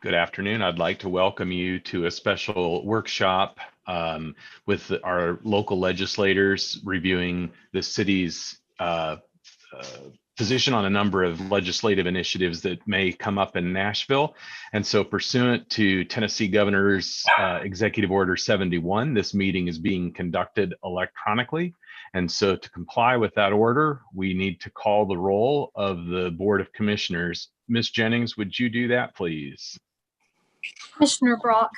Good afternoon. I'd like to welcome you to a special workshop with our local legislators reviewing the city's position on a number of legislative initiatives that may come up in Nashville. And so pursuant to Tennessee Governor's Executive Order 71, this meeting is being conducted electronically. And so to comply with that order, we need to call the roll of the Board of Commissioners. Ms. Jennings, would you do that, please? Commissioner Brock.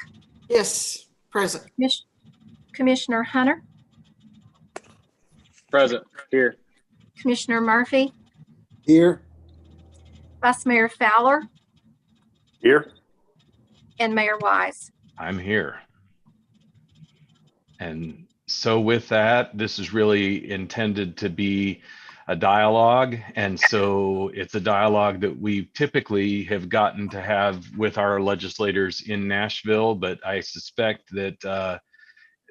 Yes, present. Commissioner Hunter. Present. Here. Commissioner Murphy. Here. Vice Mayor Fowler. Here. And Mayor Wise. I'm here. And so with that, this is really intended to be a dialogue. And so it's a dialogue that we typically have gotten to have with our legislators in Nashville, but I suspect that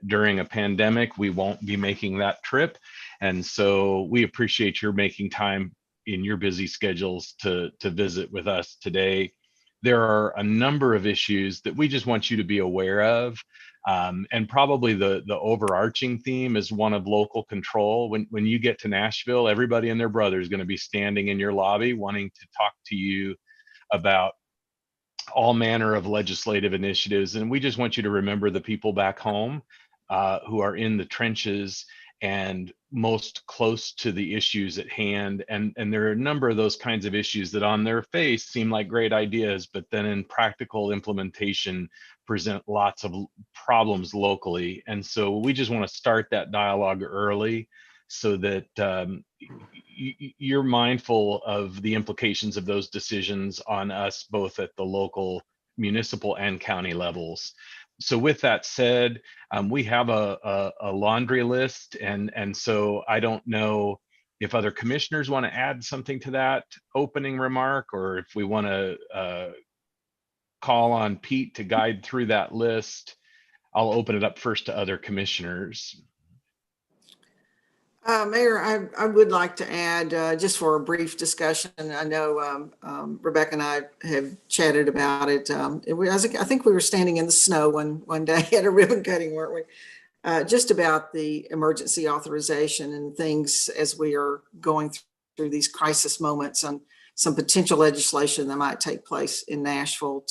during a pandemic, we won't be making that trip. And so we appreciate your making time in your busy schedules to visit with us today. There are a number of issues that we just want you to be aware of. And probably the overarching theme is one of local control. When you get to Nashville, everybody and their brother is going to be standing in your lobby wanting to talk to you about all manner of legislative initiatives. And we just want you to remember the people back home who are in the trenches and most close to the issues at hand. And there are a number of those kinds of issues that on their face seem like great ideas, but then in practical implementation present lots of problems locally. And so we just want to start that dialogue early so that you're mindful of the implications of those decisions on us, both at the local, municipal, and county levels. So with that said, we have a laundry list, and so I don't know if other commissioners want to add something to that opening remark, or if we want to call on Pete to guide through that list. I'll open it up first to other commissioners. Mayor, I would like to add, just for a brief discussion, I know Rebecca and I have chatted about it. I think we were standing in the snow one day at a ribbon cutting, weren't we? Just about the emergency authorization and things as we are going through these crisis moments and some potential legislation that might take place in Nashville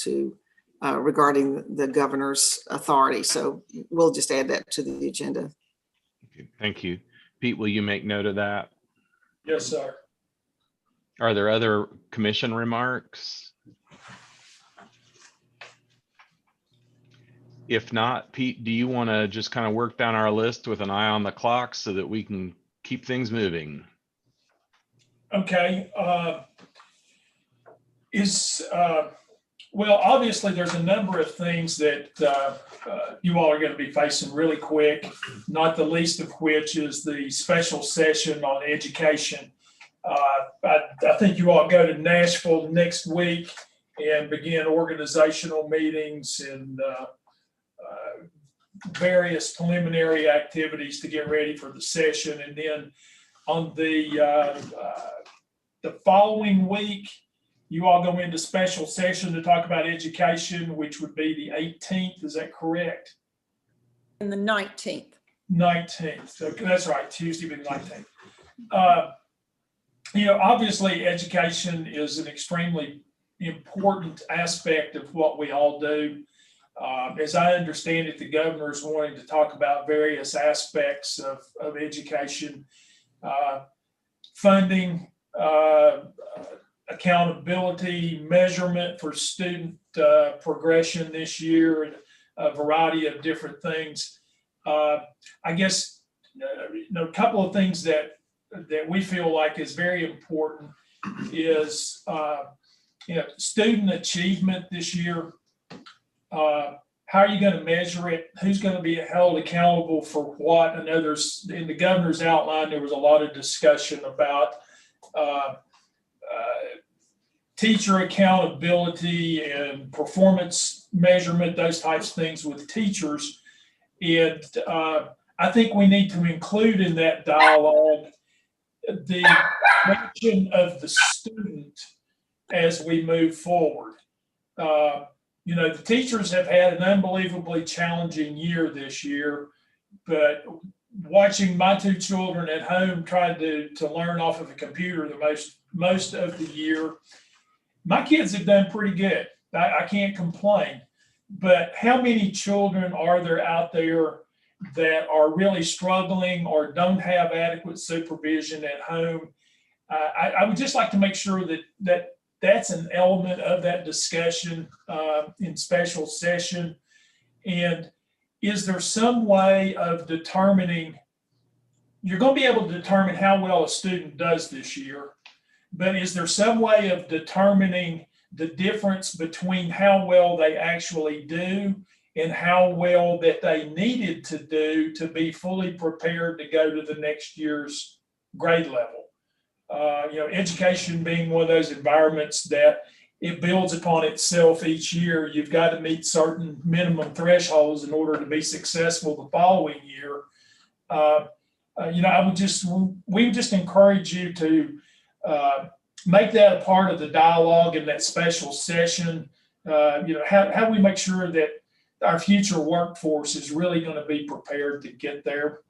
regarding the governor's authority. So we'll just add that to the agenda. Okay, thank you. Pete, will you make note of that? Yes, sir. Are there other commission remarks? If not, Pete, do you want to just kind of work down our list with an eye on the clock so that we can keep things moving? Okay. Well, obviously there's a number of things that you all are going to be facing really quick, not the least of which is the special session on education. I think you all go to Nashville next week and begin organizational meetings and various preliminary activities to get ready for the session. And then on the following week, you all go into special session to talk about education, which would be the 18th. Is that correct? And the 19th. 19th. So that's right. Tuesday, the 19th. Obviously, education is an extremely important aspect of what we all do. As I understand it, the governor's wanting to talk about various aspects of education, funding, accountability, measurement for student progression this year, and a variety of different things. I guess a couple of things that we feel like is very important is student achievement this year. How are you going to measure it? Who's going to be held accountable for what? I know there's, in the governor's outline, there was a lot of discussion about teacher accountability and performance measurement, those types of things with teachers. And I think we need to include in that dialogue the question of the student as we move forward. the teachers have had an unbelievably challenging year this year, but watching my two children at home trying to learn off of a computer most of the year, my kids have done pretty good. I can't complain. But how many children are there out there that are really struggling or don't have adequate supervision at home? I would just like to make sure that's an element of that discussion in special session. And is there some way of determining, you're going to be able to determine how well a student does this year, but is there some way of determining the difference between how well they actually do and how well that they needed to do to be fully prepared to go to the next year's grade level? Education being one of those environments that it builds upon itself each year. You've got to meet certain minimum thresholds in order to be successful the following year. We would just encourage you to make that a part of the dialogue in that special session. How we make sure that our future workforce is really going to be prepared to get there.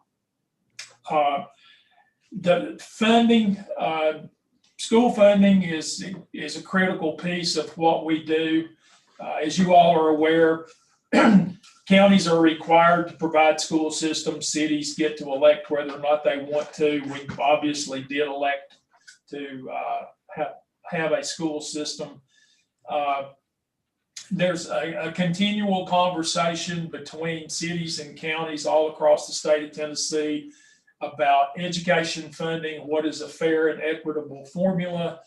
The funding, school funding is a critical piece of what we do. As you all are aware, counties are required to provide school systems. Cities get to elect whether or not they want to. We obviously did elect to have a school system. There's a continual conversation between cities and counties all across the state of Tennessee about education funding, what is a fair and equitable formula.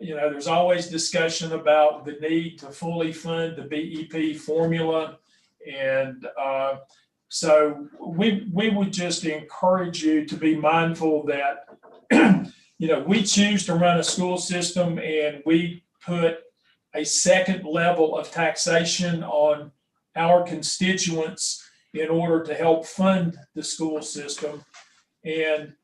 There's always discussion about the need to fully fund the BEP formula. And so we would just encourage you to be mindful that, we choose to run a school system and we put a second level of taxation on our constituents in order to help fund the school system. And,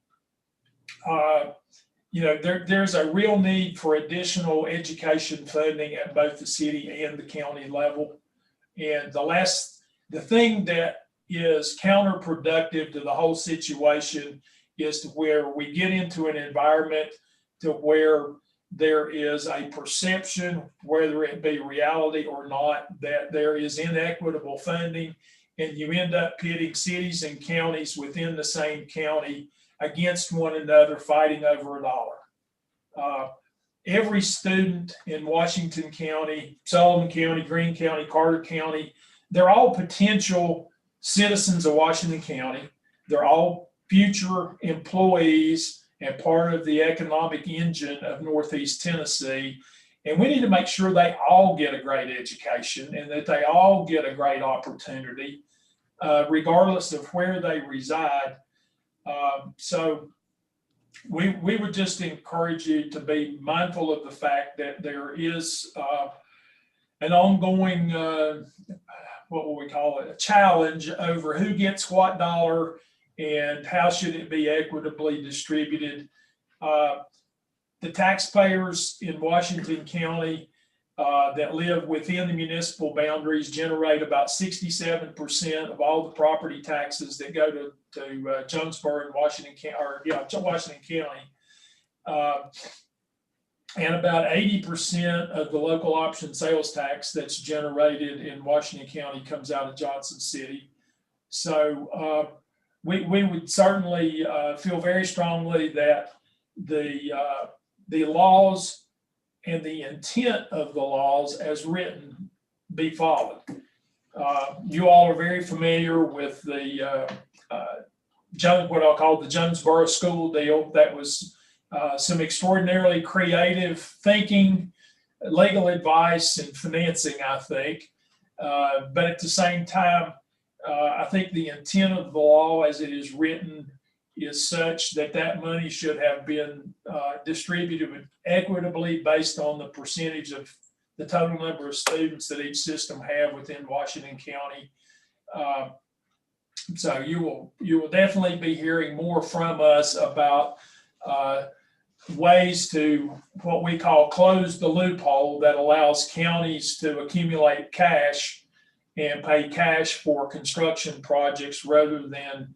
there's a real need for additional education funding at both the city and the county level. And the thing that is counterproductive to the whole situation is to where we get into an environment to where there is a perception, whether it be reality or not, that there is inequitable funding, and you end up pitting cities and counties within the same county against one another, fighting over a dollar. Every student in Washington County, Sullivan County, Greene County, Carter County, they're all potential citizens of Washington County. They're all future employees and part of the economic engine of Northeast Tennessee. And we need to make sure they all get a great education and that they all get a great opportunity, regardless of where they reside. So we would just encourage you to be mindful of the fact that there is an ongoing, what will we call it, a challenge over who gets what dollar and how should it be equitably distributed. The taxpayers in Washington County that live within the municipal boundaries generate about 67% of all the property taxes that go to Jonesboro and Washington County. And about 80% of the local option sales tax that's generated in Washington County comes out of Johnson City. So we would certainly feel very strongly that the laws and the intent of the laws as written be followed. You all are very familiar with the what I'll call the Jonesboro school deal. That was some extraordinarily creative thinking, legal advice, and financing, I think. But at the same time, I think the intent of the law as it is written is such that that money should have been distributed equitably based on the percentage of the total number of students that each system have within Washington County. So you will definitely be hearing more from us about ways to what we call close the loophole that allows counties to accumulate cash and pay cash for construction projects rather than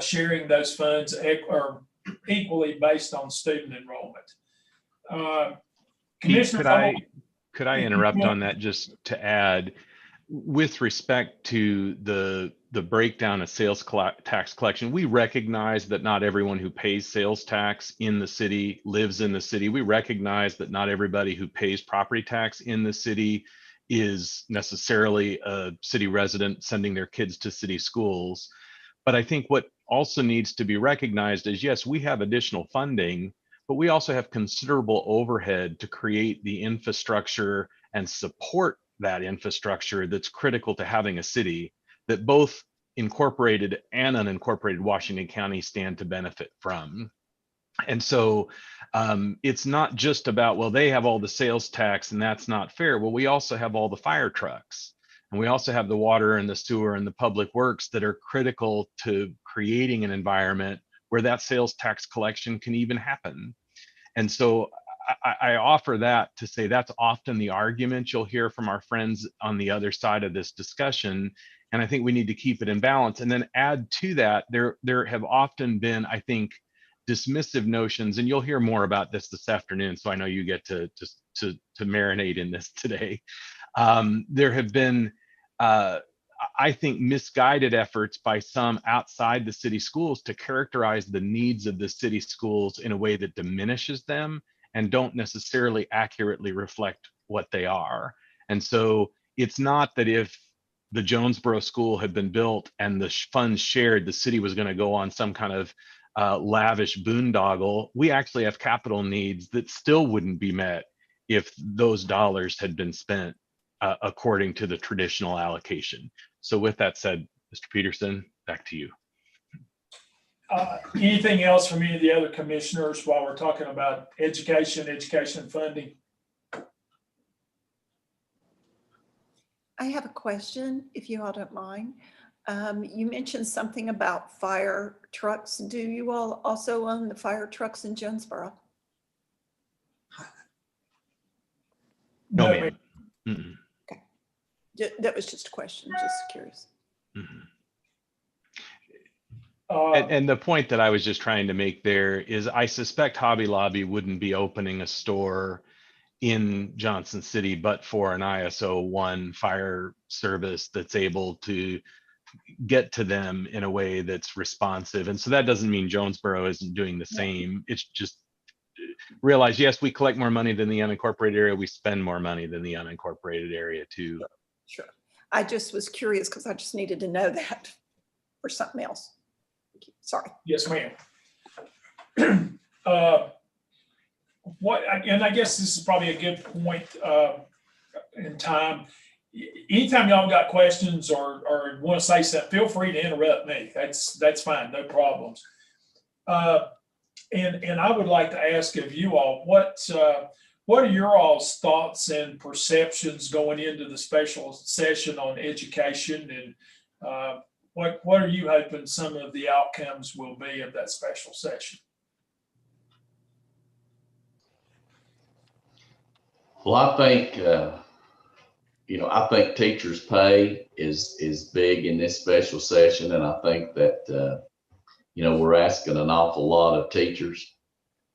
sharing those funds or equally based on student enrollment. Pete, Commissioner, could I interrupt on that just to add, with respect to the breakdown of sales tax collection, we recognize that not everyone who pays sales tax in the city lives in the city. We recognize that not everybody who pays property tax in the city is necessarily a city resident sending their kids to city schools. But I think what also needs to be recognized is, yes, we have additional funding, but we also have considerable overhead to create the infrastructure and support that infrastructure that's critical to having a city that both incorporated and unincorporated Washington County stand to benefit from. And so it's not just about, well, they have all the sales tax and that's not fair. Well, we also have all the fire trucks, and we also have the water and the sewer and the public works that are critical to creating an environment where that sales tax collection can even happen. And so I offer that to say that's often the argument you'll hear from our friends on the other side of this discussion. And I think we need to keep it in balance. And then add to that, there have often been, I think, dismissive notions, and you'll hear more about this afternoon. So I know you get to marinate in this today. There have been, I think, misguided efforts by some outside the city schools to characterize the needs of the city schools in a way that diminishes them and don't necessarily accurately reflect what they are. And so it's not that if the Jonesboro school had been built and the funds shared, the city was going to go on some kind of lavish boondoggle. We actually have capital needs that still wouldn't be met if those dollars had been spent according to the traditional allocation. So with that said, Mr. Peterson, back to you. Anything else from any of the other commissioners while we're talking about education funding? I have a question, if you all don't mind. You mentioned something about fire trucks. Do you all also own the fire trucks in Jonesboro? No, ma'am. Mm-mm. Okay. That was just a question, just curious. Mm-hmm. And the point that I was just trying to make there is I suspect Hobby Lobby wouldn't be opening a store in Johnson City, but for an ISO 1 fire service that's able to get to them in a way that's responsive. And so that doesn't mean Jonesboro isn't doing the same. It's just realize, yes, we collect more money than the unincorporated area. We spend more money than the unincorporated area too. Sure. I just was curious because I just needed to know that for something else. Sorry. Yes, ma'am. And I guess this is probably a good point in time. Anytime y'all got questions or want to say something, feel free to interrupt me. That's fine, no problems. And I would like to ask of you all, what are your all's thoughts and perceptions going into the special session on education, and what are you hoping some of the outcomes will be of that special session? Well, I think, I think teachers' pay is big in this special session. And I think that, we're asking an awful lot of teachers.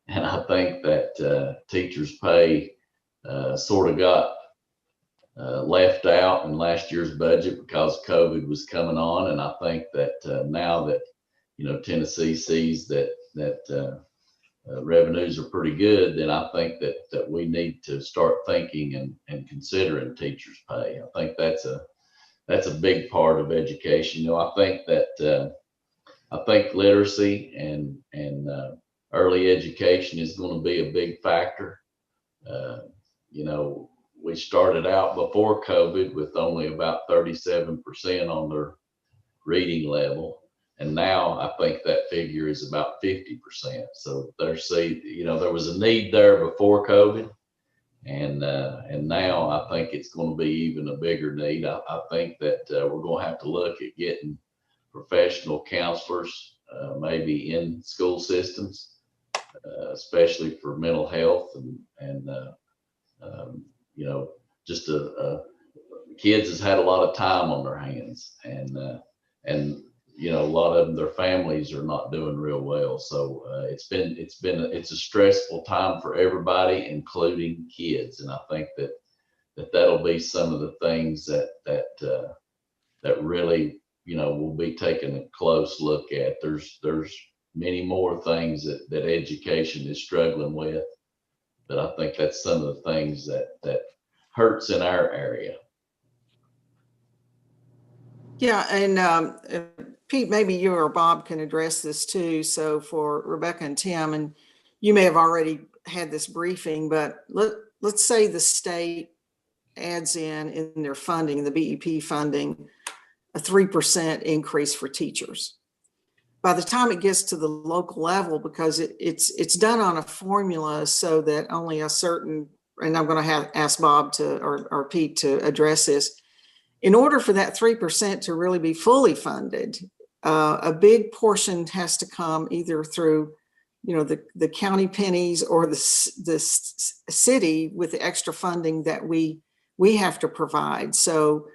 And I think that teachers' pay sort of got left out in last year's budget because COVID was coming on. And I think that now that, Tennessee sees that revenues are pretty good, then I think that we need to start thinking and considering teachers' pay. I think that's a big part of education. I think that I think literacy and early education is going to be a big factor. We started out before COVID with only about 37% on their reading level. And now I think that figure is about 50%. So there was a need there before COVID. And now I think it's going to be even a bigger need. I think that we're going to have to look at getting professional counselors maybe in school systems especially for mental health and you know, just kids has had a lot of time on their hands, and you know, a lot of them, their families are not doing real well. So it's a stressful time for everybody, including kids. And I think that'll be some of the things that really, you know, we'll be taking a close look at. There's many more things that education is struggling with, but I think that's some of the things that hurts in our area. Yeah, and Pete, maybe you or Bob can address this too. So for Rebecca and Tim, and you may have already had this briefing, but let's say the state adds in their funding, the BEP funding, a 3% increase for teachers. By the time it gets to the local level, because it's done on a formula so that only a certain, and I'm going to ask Bob or Pete to address this. In order for that 3% to really be fully funded, a big portion has to come either through, you know, the county pennies or the city with the extra funding that we have to provide. So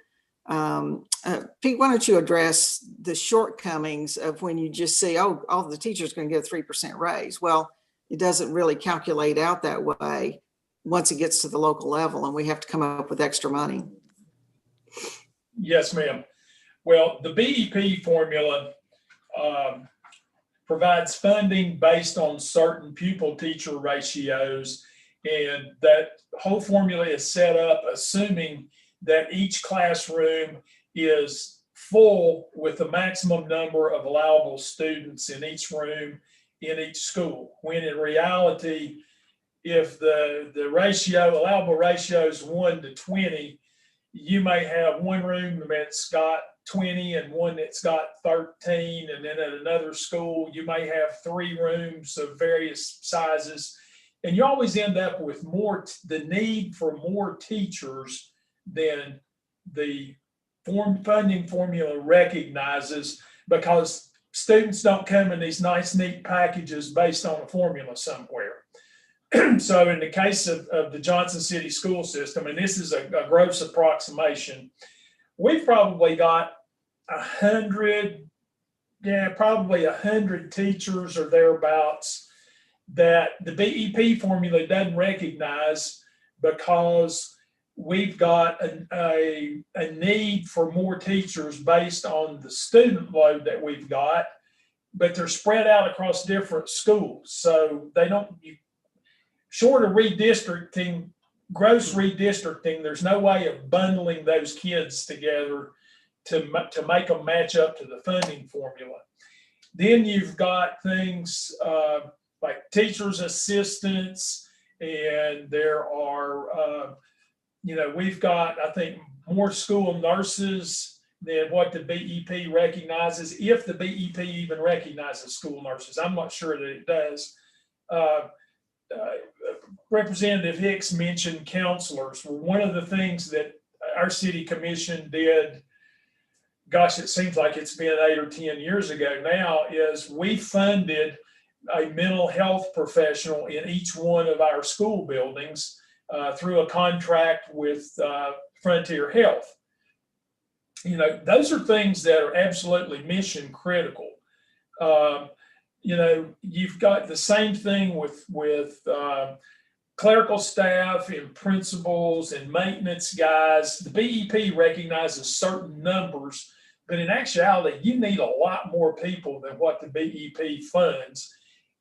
Pete, why don't you address the shortcomings of when you just say, oh, all the teachers are going to get a 3% raise? Well, it doesn't really calculate out that way once it gets to the local level, and we have to come up with extra money. Yes, ma'am. Well, the BEP formula provides funding based on certain pupil-teacher ratios, and that whole formula is set up assuming that each classroom is full with the maximum number of allowable students in each room in each school, when in reality, if the allowable ratio is 1 to 20, you may have one room that's got 20 and one that's got 13, and then at another school you may have 3 rooms of various sizes, and you always end up with the need for more teachers than the funding formula recognizes, because students don't come in these nice neat packages based on a formula somewhere. So in the case of the Johnson City school system, and this is a gross approximation, we've probably got 100 teachers or thereabouts that the BEP formula doesn't recognize, because we've got a need for more teachers based on the student load that we've got, but they're spread out across different schools. So they don't, short of redistricting, gross redistricting, there's no way of bundling those kids together to make them match up to the funding formula. Then you've got things like teachers' assistants, and there are, we've got, I think, more school nurses than what the BEP recognizes, if the BEP even recognizes school nurses. I'm not sure that it does. Representative Hicks mentioned counselors. Well, one of the things that our city commission did, gosh, it seems like it's been 8 or 10 years ago now, is we funded a mental health professional in each one of our school buildings through a contract with Frontier Health. Those are things that are absolutely mission critical. You've got the same thing with clerical staff and principals and maintenance guys. The BEP recognizes certain numbers, but in actuality, you need a lot more people than what the BEP funds.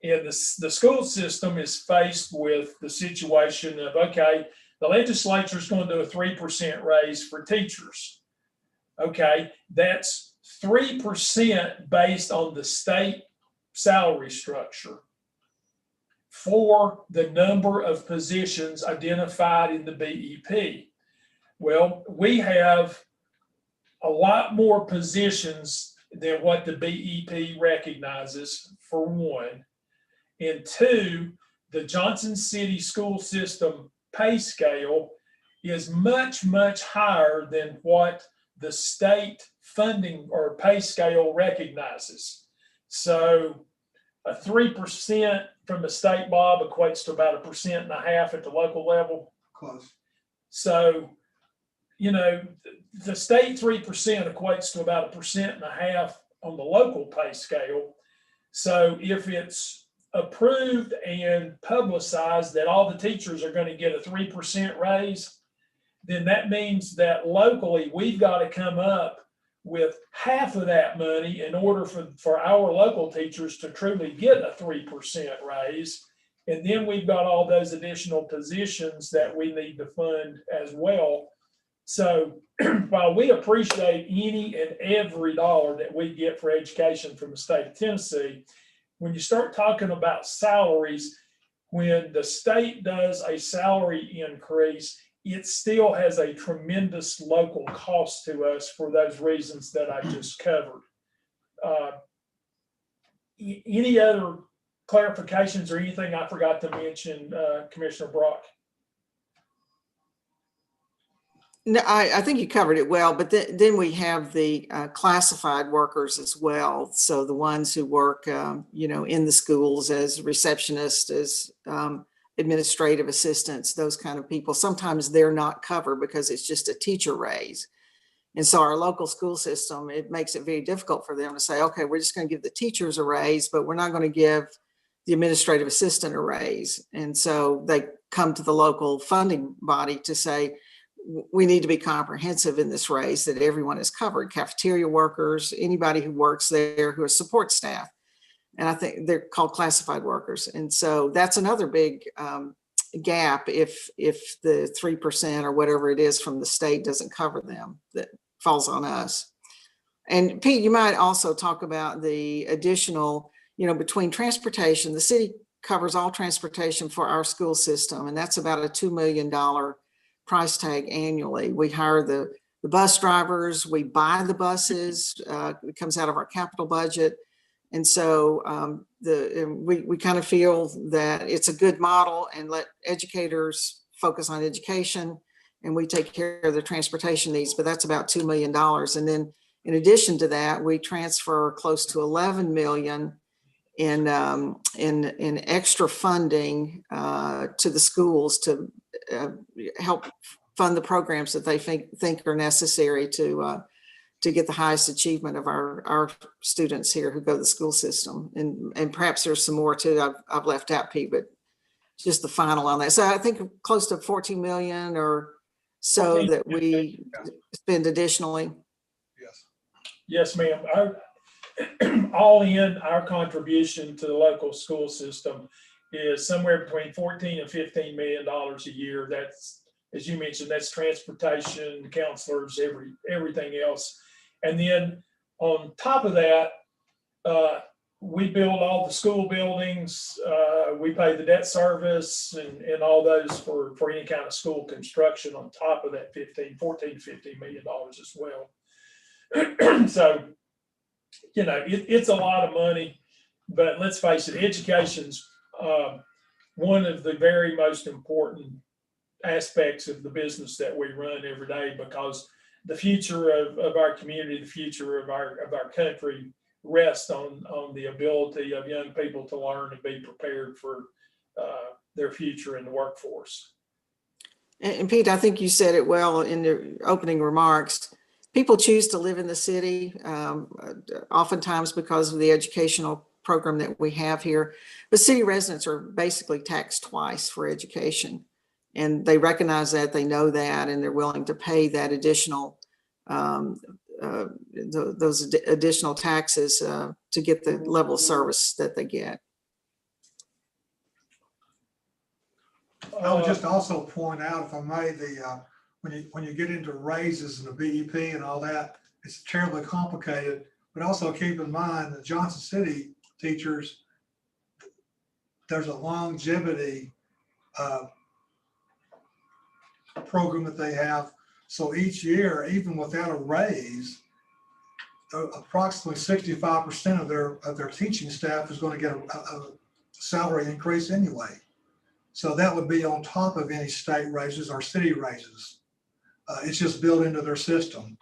And the school system is faced with the situation of, okay, the legislature is going to do a 3% raise for teachers. Okay, that's 3% based on the state salary structure for the number of positions identified in the BEP. Well, we have a lot more positions than what the BEP recognizes, for one. And two, the Johnson City school system pay scale is much, much higher than what the state funding or pay scale recognizes. So a 3% from the state, Bob, equates to about 1.5% at the local level. Close. So, you know, the state 3% equates to about 1.5% on the local pay scale. So if it's approved and publicized that all the teachers are going to get a 3% raise, then that means that locally we've got to come up with half of that money in order for our local teachers to truly get a 3% raise. And then we've got all those additional positions that we need to fund as well. So while we appreciate any and every dollar that we get for education from the state of Tennessee, when you start talking about salaries, when the state does a salary increase, it still has a tremendous local cost to us for those reasons that I just covered. Any other clarifications or anything I forgot to mention, Commissioner Brock? No, I think you covered it well, but then we have the classified workers as well. So the ones who work, you know, in the schools as receptionists, as administrative assistants, those kind of people. Sometimes they're not covered because it's just a teacher raise. And so our local school system, it makes it very difficult for them to say, okay, we're just going to give the teachers a raise, but we're not going to give the administrative assistant a raise. And so they come to the local funding body to say, we need to be comprehensive in this raise, that everyone is covered, cafeteria workers, anybody who works there who is support staff. And I think they're called classified workers. And so that's another big gap if the 3% or whatever it is from the state doesn't cover them, that falls on us. And Pete, you might also talk about the additional, you know, between transportation, the city covers all transportation for our school system, and that's about a $2 million price tag annually. We hire the bus drivers, we buy the buses, it comes out of our capital budget. And so we kind of feel that it's a good model, and let educators focus on education, and we take care of the transportation needs, but that's about $2 million. And then in addition to that, we transfer close to 11 million in extra funding to the schools to help fund the programs that they think are necessary to get the highest achievement of our students here who go to the school system. And perhaps there's some more too I've left out, Pete, but just the final on that. So I think close to 14 million or so that we spend additionally. Yes. Yes, ma'am. All in, our contribution to the local school system is somewhere between 14 and $15 million a year. That's, as you mentioned, that's transportation, counselors, everything else. And then on top of that, we build all the school buildings. We pay the debt service and all those for any kind of school construction on top of that 14 to $15 million as well. So, you know, it's a lot of money, but let's face it, education's one of the very most important aspects of the business that we run every day, because the future of our community, the future of our country rests on the ability of young people to learn and be prepared for their future in the workforce. And Pete, I think you said it well in the opening remarks. People choose to live in the city, oftentimes because of the educational program that we have here. But city residents are basically taxed twice for education. And they recognize that, they know that, and they're willing to pay that additional, those additional taxes to get the level of service that they get. I would just also point out, if I may, when you get into raises and the BEP and all that, it's terribly complicated. But also keep in mind that Johnson City teachers, there's a longevity program that they have. So each year, even without a raise, approximately 65% of their teaching staff is going to get a salary increase anyway. So that would be on top of any state raises or city raises. It's just built into their system.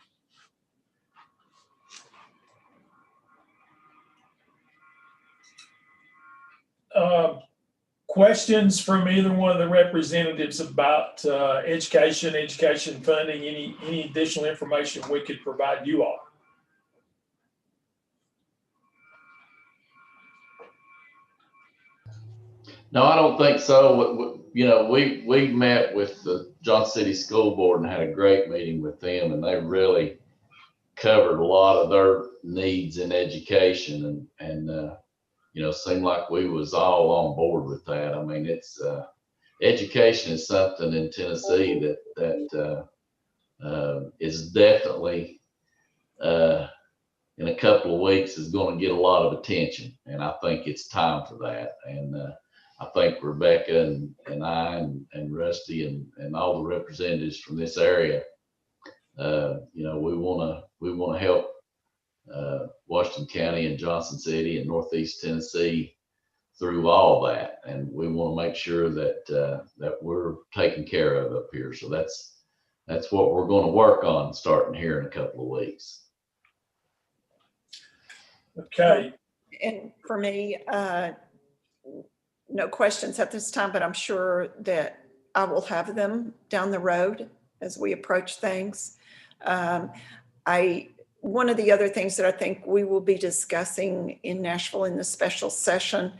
questions from either one of the representatives about education funding, any additional information we could provide you all? No, I don't think so. You know, we met with the Johnson City School Board and had a great meeting with them, and they really covered a lot of their needs in education, and you know, seemed like we was all on board with that. I mean, it's education is something in Tennessee that is definitely in a couple of weeks is going to get a lot of attention, and I think it's time for that. And I think Rebecca and I and Rusty and all the representatives from this area, you know, we want to help Washington County and Johnson City and Northeast Tennessee through all that, and we want to make sure that that we're taken care of up here. So that's what we're going to work on starting here in a couple of weeks. Okay. And for me, no questions at this time, but I'm sure that I will have them down the road as we approach things. One of the other things that I think we will be discussing in Nashville in the special session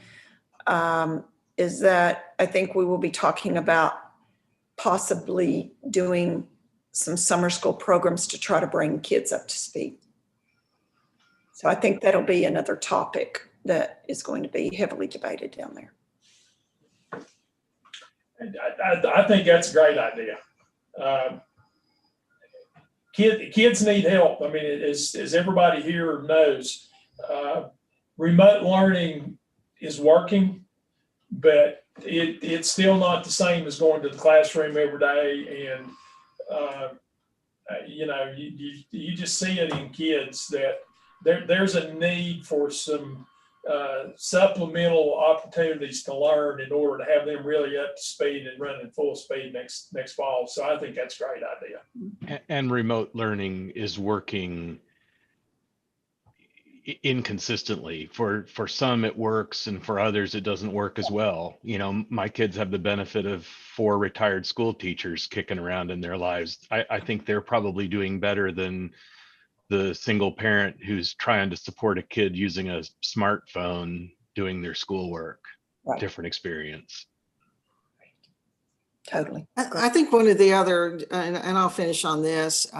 is that I think we will be talking about possibly doing some summer school programs to try to bring kids up to speed. So I think that'll be another topic that is going to be heavily debated down there. I think that's a great idea. Kids need help. I mean, as everybody here knows, remote learning is working, but it's still not the same as going to the classroom every day. And you know, you just see it in kids that there's a need for some supplemental opportunities to learn in order to have them really up to speed and running full speed next fall. So I think that's a great idea. And remote learning is working inconsistently. For some it works, and for others it doesn't work as well. You know, my kids have the benefit of 4 retired school teachers kicking around in their lives. I think they're probably doing better than the single parent who's trying to support a kid using a smartphone doing their schoolwork. Right. Different experience. Totally. I think one of the other, and I'll finish on this,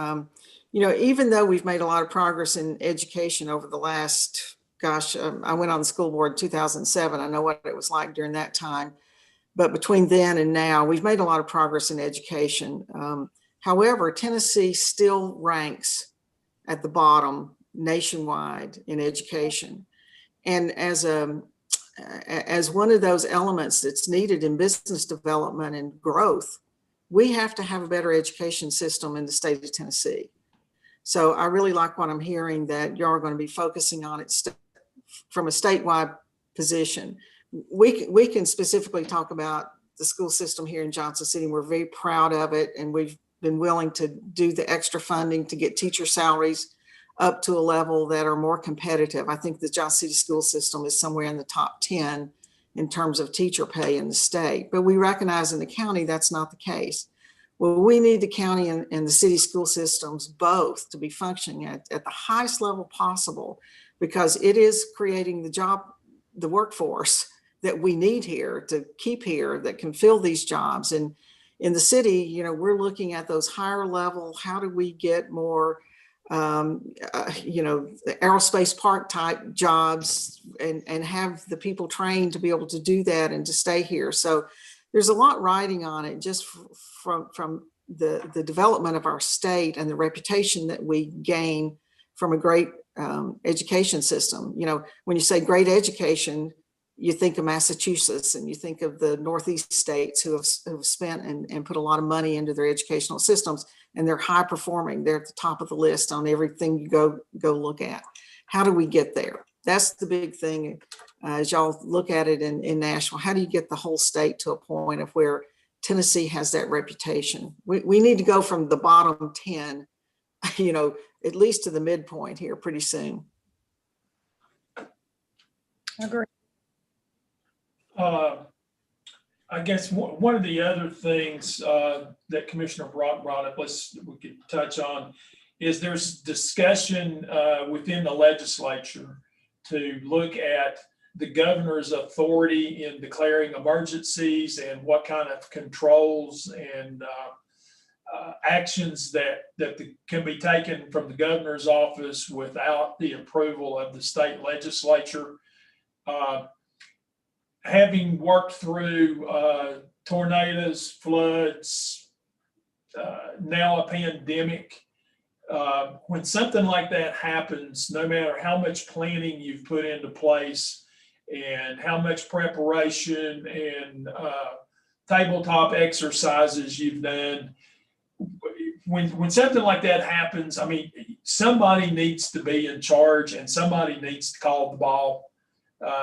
you know, even though we've made a lot of progress in education over the last, gosh, I went on the school board in 2007. I know what it was like during that time. But between then and now, we've made a lot of progress in education. However, Tennessee still ranks at the bottom nationwide in education. And as one of those elements that's needed in business development and growth, we have to have a better education system in the state of Tennessee. So I really like what I'm hearing, that y'all are going to be focusing on it from a statewide position. We can specifically talk about the school system here in Johnson City. We're very proud of it, and we've been willing to do the extra funding to get teacher salaries up to a level that are more competitive. I think the Johnson City school system is somewhere in the top 10 in terms of teacher pay in the state, but we recognize in the county that's not the case. Well, we need the county and the city school systems both to be functioning at the highest level possible, because it is creating the workforce that we need here to keep here, that can fill these jobs. And in the city, you know, we're looking at those higher level, how do we get more, you know, the aerospace park type jobs and have the people trained to be able to do that and to stay here. So there's a lot riding on it, just from the development of our state and the reputation that we gain from a great education system. You know, when you say great education, you think of Massachusetts and you think of the Northeast states who have spent and put a lot of money into their educational systems, and they're high performing. They're at the top of the list on everything you go look at. How do we get there? That's the big thing as y'all look at it in Nashville. How do you get the whole state to a point of where Tennessee has that reputation? We need to go from the bottom 10, you know, at least to the midpoint here pretty soon. I agree. I guess one of the other things that Commissioner Brock brought up, we could touch on, is there's discussion within the legislature to look at the governor's authority in declaring emergencies and what kind of controls and actions that can be taken from the governor's office without the approval of the state legislature. Having worked through tornadoes, floods, now a pandemic, when something like that happens, no matter how much planning you've put into place and how much preparation and tabletop exercises you've done, when something like that happens, I mean, somebody needs to be in charge and somebody needs to call the ball.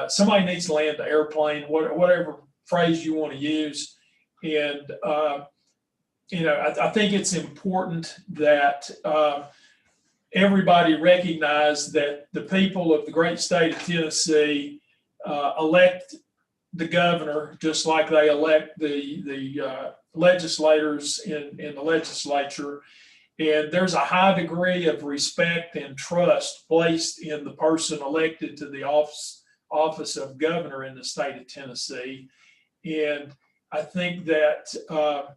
Somebody needs to land the airplane, whatever phrase you want to use. And, I think it's important that everybody recognize that the people of the great state of Tennessee elect the governor just like they elect the legislators in the legislature. And there's a high degree of respect and trust placed in the person elected to the office of governor in the state of Tennessee. And I think that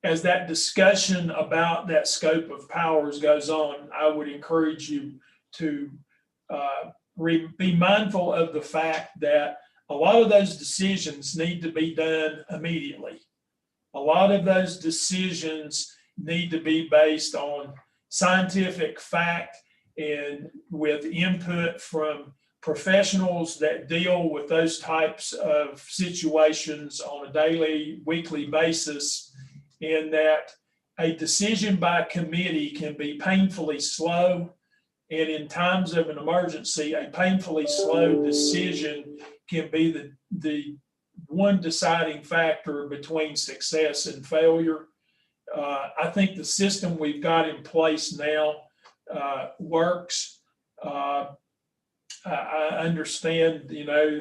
as that discussion about that scope of powers goes on, I would encourage you to be mindful of the fact that a lot of those decisions need to be done immediately. A lot of those decisions need to be based on scientific fact and with input from professionals that deal with those types of situations on a daily, weekly basis, and that a decision by committee can be painfully slow. And in times of an emergency, a painfully slow decision can be the one deciding factor between success and failure. I think the system we've got in place now works. I understand,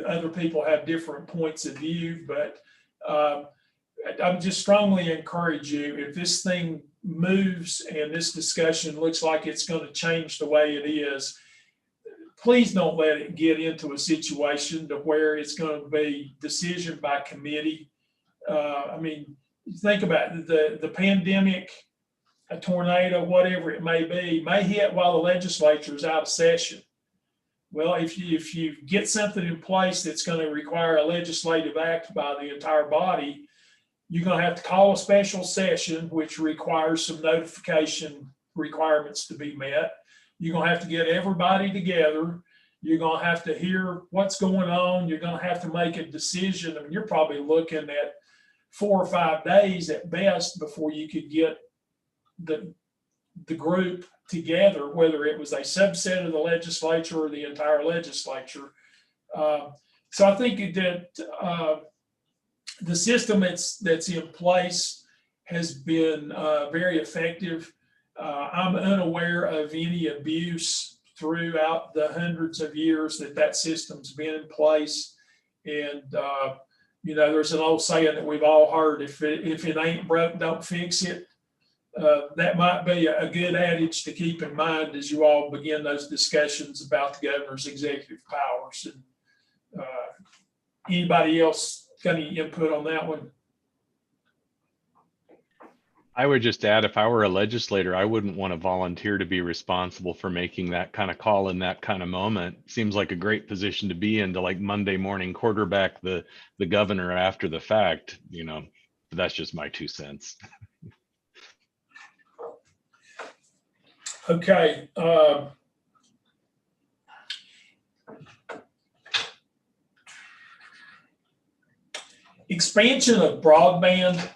other people have different points of view, but I would just strongly encourage you, if this thing moves and this discussion looks like it's going to change the way it is, please don't let it get into a situation to where it's going to be decision by committee. I mean, think about it, the pandemic, a tornado, whatever it may hit while the legislature is out of session. Well, if you get something in place that's going to require a legislative act by the entire body, you're going to have to call a special session, which requires some notification requirements to be met. You're going to have to get everybody together. You're going to have to hear what's going on. You're going to have to make a decision. I mean, you're probably looking at 4 or 5 days at best before you could get the group together, whether it was a subset of the legislature or the entire legislature. So I think that the system that's in place has been very effective. I'm unaware of any abuse throughout the hundreds of years that system's been in place. And, there's an old saying that we've all heard, if it ain't broke, don't fix it. That might be a good adage to keep in mind as you all begin those discussions about the governor's executive powers. And anybody else got any input on that one? I would just add, if I were a legislator, I wouldn't want to volunteer to be responsible for making that kind of call in that kind of moment. Seems like a great position to be in, to like Monday morning quarterback the governor after the fact, but that's just my 2 cents. Okay. Expansion of broadband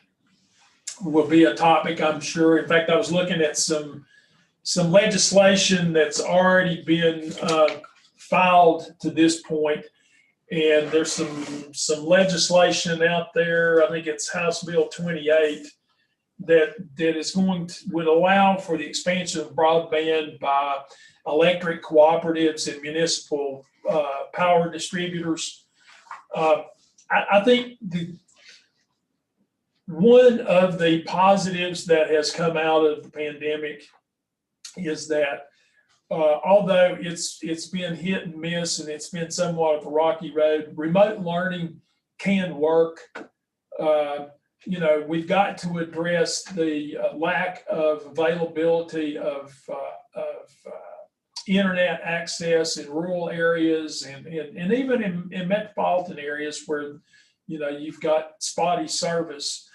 will be a topic, I'm sure. In fact, I was looking at some legislation that's already been filed to this point, and there's some legislation out there. I think it's House Bill 28 that would allow for the expansion of broadband by electric cooperatives and municipal power distributors. I think One of the positives that has come out of the pandemic is that although it's been hit and miss and it's been somewhat of a rocky road, remote learning can work. We've got to address the lack of availability of internet access in rural areas and even in metropolitan areas where you've got spotty service.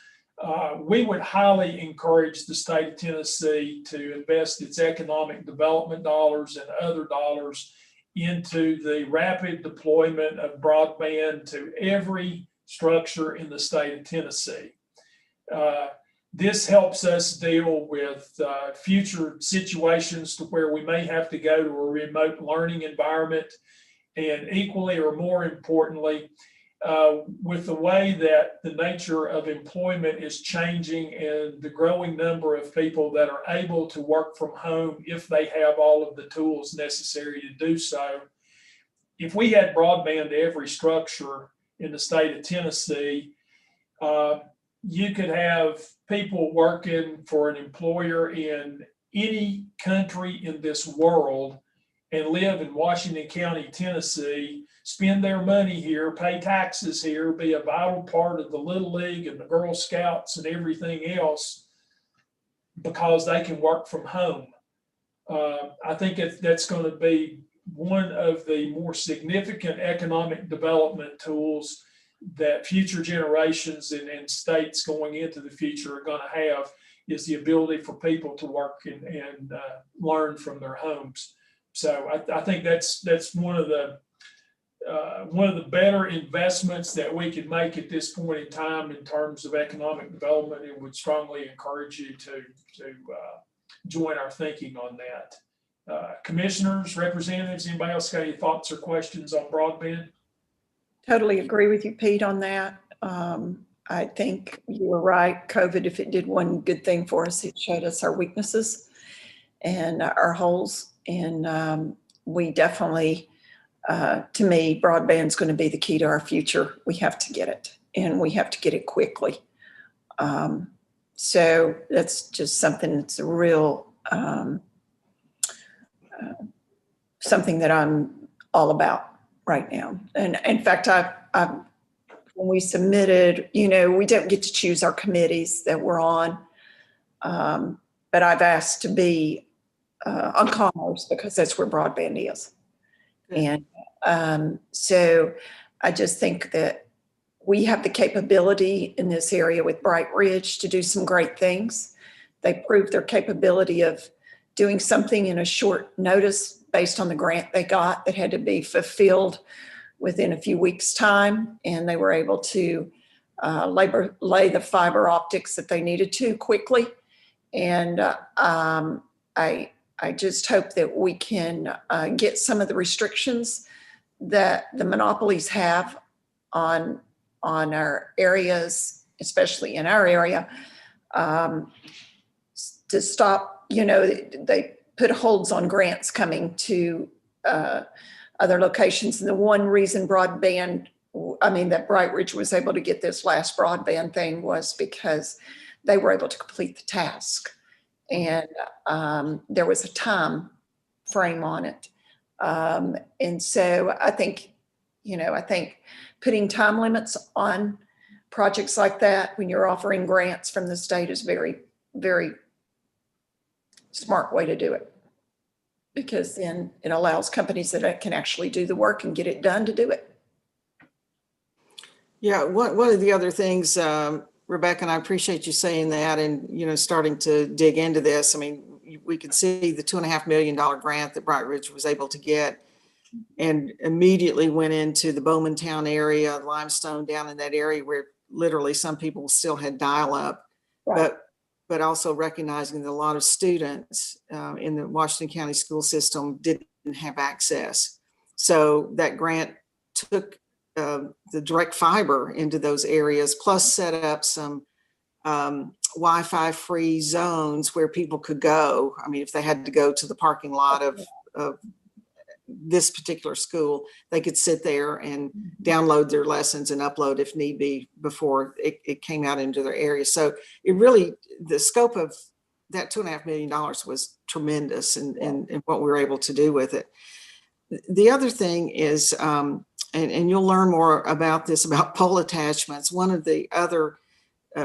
We would highly encourage the state of Tennessee to invest its economic development dollars and other dollars into the rapid deployment of broadband to every structure in the state of Tennessee. This helps us deal with future situations to where we may have to go to a remote learning environment, and equally or more importantly, with the way that the nature of employment is changing and the growing number of people that are able to work from home if they have all of the tools necessary to do so. If we had broadband to every structure in the state of Tennessee, you could have people working for an employer in any country in this world and live in Washington County, Tennessee, spend their money here, pay taxes here, be a vital part of the Little League and the Girl Scouts and everything else because they can work from home. I think that's going to be one of the more significant economic development tools that future generations and states going into the future are going to have, is the ability for people to work and learn from their homes. So I think that's one of the better investments that we can make at this point in time in terms of economic development, and would strongly encourage you to join our thinking on that. Commissioners, representatives, anybody else got any thoughts or questions on broadband? Totally agree with you, Pete, on that. I think you were right. COVID, if it did one good thing for us, it showed us our weaknesses and our holes. And we definitely, to me, broadband is going to be the key to our future. We have to get it, and we have to get it quickly. So that's just something that's a real, something that I'm all about right now. And in fact, when we submitted, we don't get to choose our committees that we're on, but I've asked to be on commerce because that's where broadband is. And so I just think that we have the capability in this area with Bright Ridge to do some great things. They proved their capability of doing something in a short notice based on the grant they got that had to be fulfilled within a few weeks' time. And they were able to lay the fiber optics that they needed to quickly. And I just hope that we can get some of the restrictions that the monopolies have on our areas, especially in our area, to stop, they put holds on grants coming to other locations. And the one reason that Bright Ridge was able to get this last broadband thing was because they were able to complete the task. And there was a time frame on it. And so I think putting time limits on projects like that when you're offering grants from the state is very, very smart way to do it, because then it allows companies that can actually do the work and get it done to do it. Yeah, one of the other things, Rebecca, and I appreciate you saying that and, starting to dig into this. I mean, we could see the $2.5 million grant that Bright Ridge was able to get and immediately went into the Bowmantown area, Limestone, down in that area where literally some people still had dial-up. Right. But also recognizing that a lot of students in the Washington County school system didn't have access. So that grant took the direct fiber into those areas, plus set up some Wi-Fi free zones where people could go. I mean, if they had to go to the parking lot of this particular school, they could sit there and download their lessons and upload if need be before it came out into their area. So it really, the scope of that $2.5 million was tremendous in what we were able to do with it. The other thing is, and you'll learn more about this, about pole attachments. One of the other,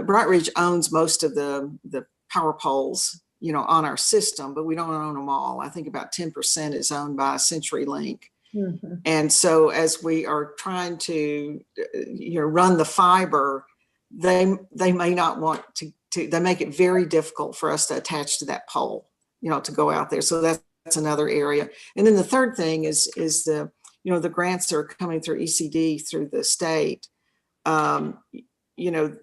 Bright Ridge owns most of the power poles, you know, on our system, but we don't own them all. I think about 10% is owned by CenturyLink. Mhm. And so as we are trying to, you know, run the fiber, they may not want to, they make it very difficult for us to attach to that pole, you know, to go out there. So that's another area. And then the third thing is the, you know, the grants that are coming through ECD through the state. You know,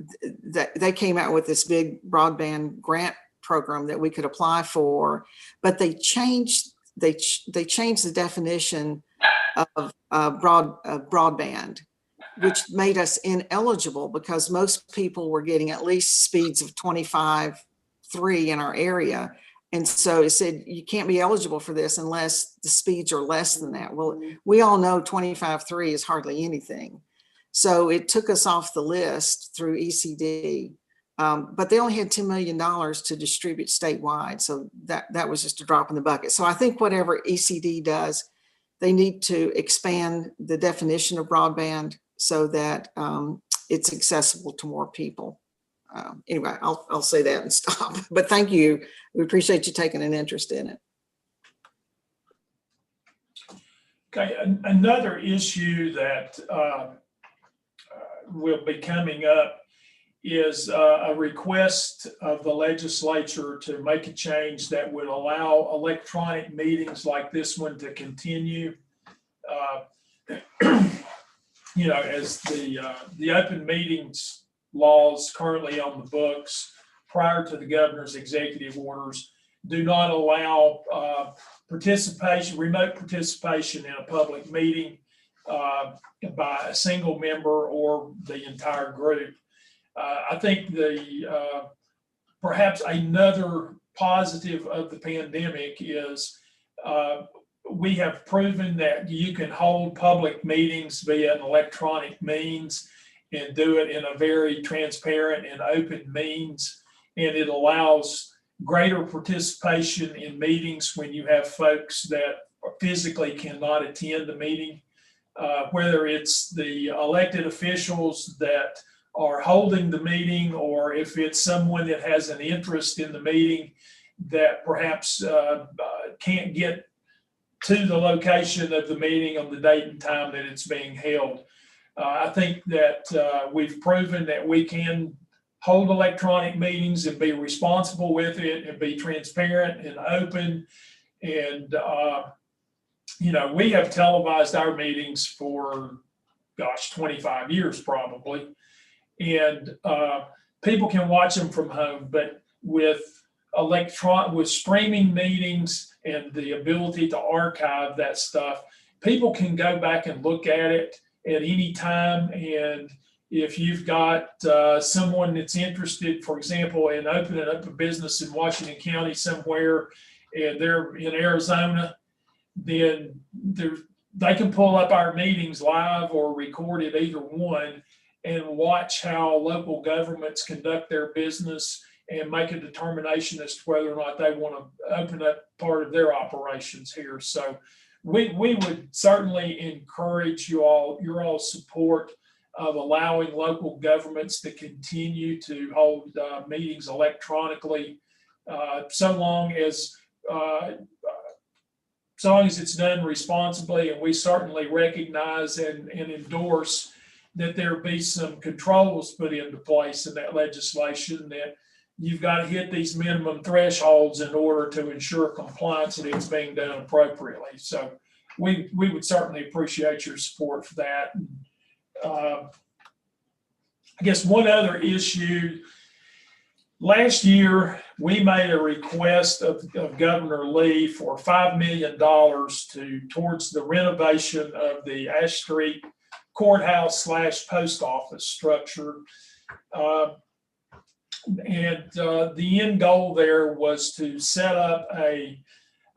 that they came out with this big broadband grant program that we could apply for, but they changed the definition of broadband, which made us ineligible because most people were getting at least speeds of 25.3 in our area. And so it said, you can't be eligible for this unless the speeds are less than that. Well, we all know 25.3 is hardly anything. So it took us off the list through ECD, but they only had $10 million to distribute statewide. So that was just a drop in the bucket. So I think whatever ECD does, they need to expand the definition of broadband so that it's accessible to more people. Anyway, I'll say that and stop. But thank you. We appreciate you taking an interest in it. Okay, another issue that will be coming up is a request of the legislature to make a change that would allow electronic meetings like this one to continue. You know, as the open meetings laws currently on the books prior to the governor's executive orders do not allow remote participation in a public meeting by a single member or the entire group. I think perhaps another positive of the pandemic is we have proven that you can hold public meetings via an electronic means and do it in a very transparent and open means. And it allows greater participation in meetings when you have folks that physically cannot attend the meeting, whether it's the elected officials that are holding the meeting, or if it's someone that has an interest in the meeting that perhaps can't get to the location of the meeting on the date and time that it's being held. I think that we've proven that we can hold electronic meetings and be responsible with it and be transparent and open. And, you know, we have televised our meetings for, gosh, 25 years probably. And people can watch them from home, but with streaming meetings and the ability to archive that stuff, people can go back and look at it at any time. And if you've got someone that's interested, for example, in opening up a business in Washington County somewhere, and they're in Arizona, then they can pull up our meetings live or recorded, either one, and watch how local governments conduct their business and make a determination as to whether or not they want to open up part of their operations here. So we would certainly encourage your all's support of allowing local governments to continue to hold meetings electronically, so long as it's done responsibly. And we certainly recognize and endorse that there be some controls put into place in that legislation, that you've got to hit these minimum thresholds in order to ensure compliance and it's being done appropriately. So we would certainly appreciate your support for that. I guess one other issue, last year we made a request of Governor Lee for $5 million towards the renovation of the Ash Street courthouse / post office structure. And the end goal there was to set up a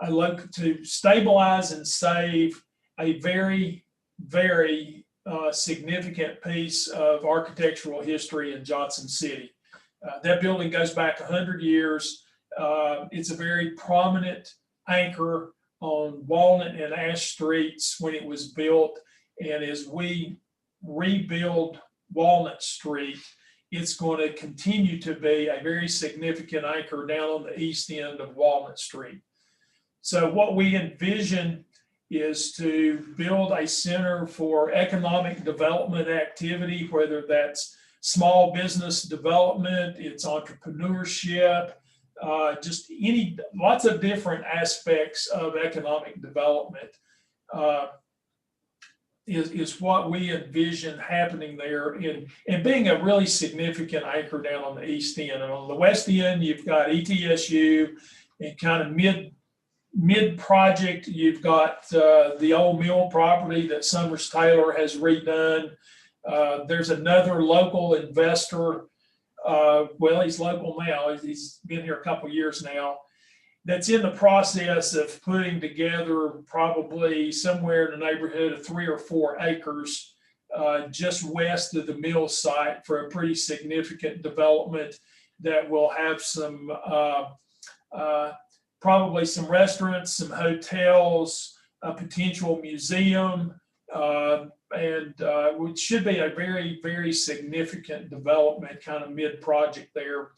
to stabilize and save a very, very significant piece of architectural history in Johnson City. That building goes back 100 years. It's a very prominent anchor on Walnut and Ash Streets when it was built. And as we rebuild Walnut Street, it's going to continue to be a very significant anchor down on the east end of Walnut Street. So what we envision is to build a center for economic development activity, whether that's small business development, it's entrepreneurship, just lots of different aspects of economic development is what we envision happening there, and being a really significant anchor down on the east end. And on the west end, you've got ETSU, and kind of mid project, you've got the old mill property that Summers Taylor has redone. There's another local investor. Well, he's local now. He's been here a couple of years now. That's in the process of putting together probably somewhere in the neighborhood of 3 or 4 acres just west of the mill site for a pretty significant development that will have some probably some restaurants, some hotels, a potential museum, and which should be a very, very significant development kind of mid-project there.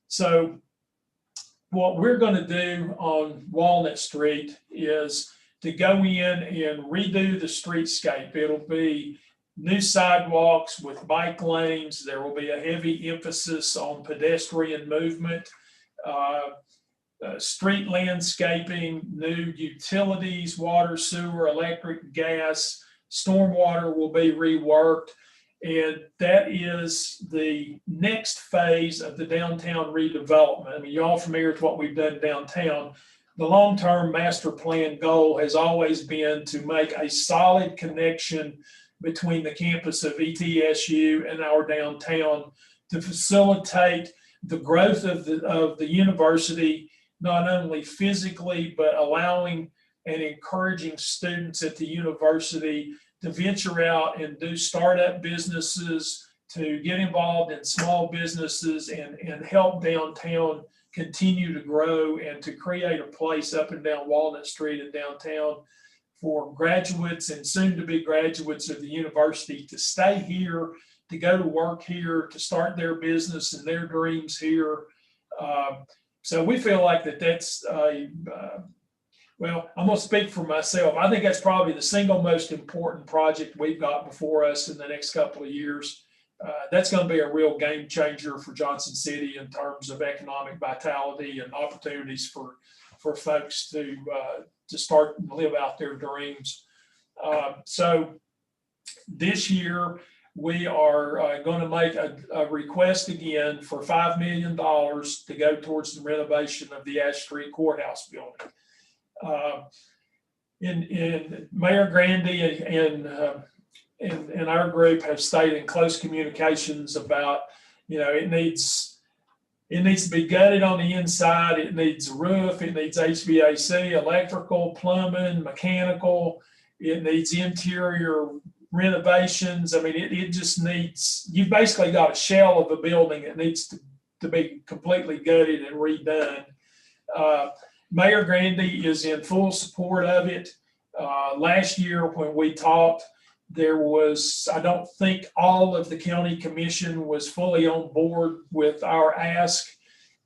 So what we're going to do on Walnut Street is to go in and redo the streetscape. It'll be new sidewalks with bike lanes. There will be a heavy emphasis on pedestrian movement, street landscaping, new utilities, water, sewer, electric, gas, stormwater will be reworked. And that is the next phase of the downtown redevelopment. I mean, you're all familiar with what we've done downtown. The long-term master plan goal has always been to make a solid connection between the campus of ETSU and our downtown to facilitate the growth of the university, not only physically, but allowing and encouraging students at the university to venture out and do startup businesses, to get involved in small businesses and help downtown continue to grow, and to create a place up and down Walnut Street and downtown for graduates and soon to be graduates of the university to stay here, to go to work here, to start their business and their dreams here. So we feel like that's well, I'm going to speak for myself. I think that's probably the single most important project we've got before us in the next couple of years. That's going to be a real game changer for Johnson City in terms of economic vitality and opportunities for folks to start and live out their dreams. So this year, we are going to make a request again for $5 million to go towards the renovation of the Ash Street Courthouse building. And Mayor Grandy and our group have stayed in close communications about, it needs to be gutted on the inside. It needs a roof. It needs HVAC, electrical, plumbing, mechanical. It needs interior renovations. I mean, it just needs, you've basically got a shell of a building that needs to be completely gutted and redone. Mayor Grandy is in full support of it. Last year when we talked, there was, I don't think all of the county commission was fully on board with our ask,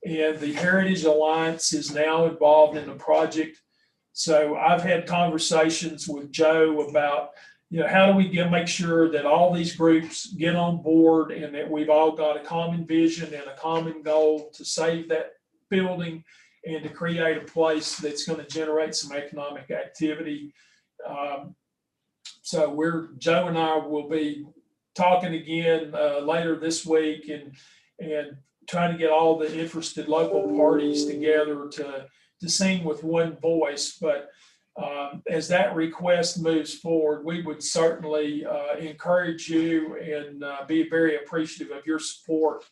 and the Heritage Alliance is now involved in the project. So I've had conversations with Joe about, how do we make sure that all these groups get on board and that we've all got a common vision and a common goal to save that building and to create a place that's going to generate some economic activity. So Joe and I will be talking again later this week and trying to get all the interested local parties together to sing with one voice. But as that request moves forward, we would certainly encourage you and be very appreciative of your support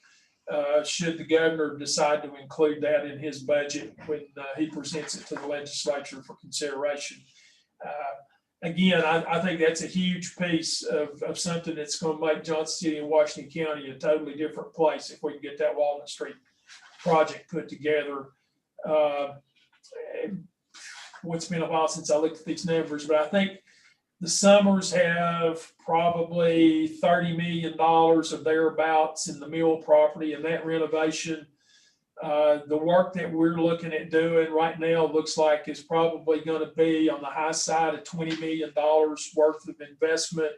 should the governor decide to include that in his budget when he presents it to the legislature for consideration. Again, I think that's a huge piece of something that's going to make Johnson City and Washington County a totally different place if we can get that Walnut Street project put together. It's been a while since I looked at these numbers, but I think the Summers have probably $30 million of thereabouts in the mill property and that renovation. The work that we're looking at doing right now looks like it's probably going to be on the high side of $20 million worth of investment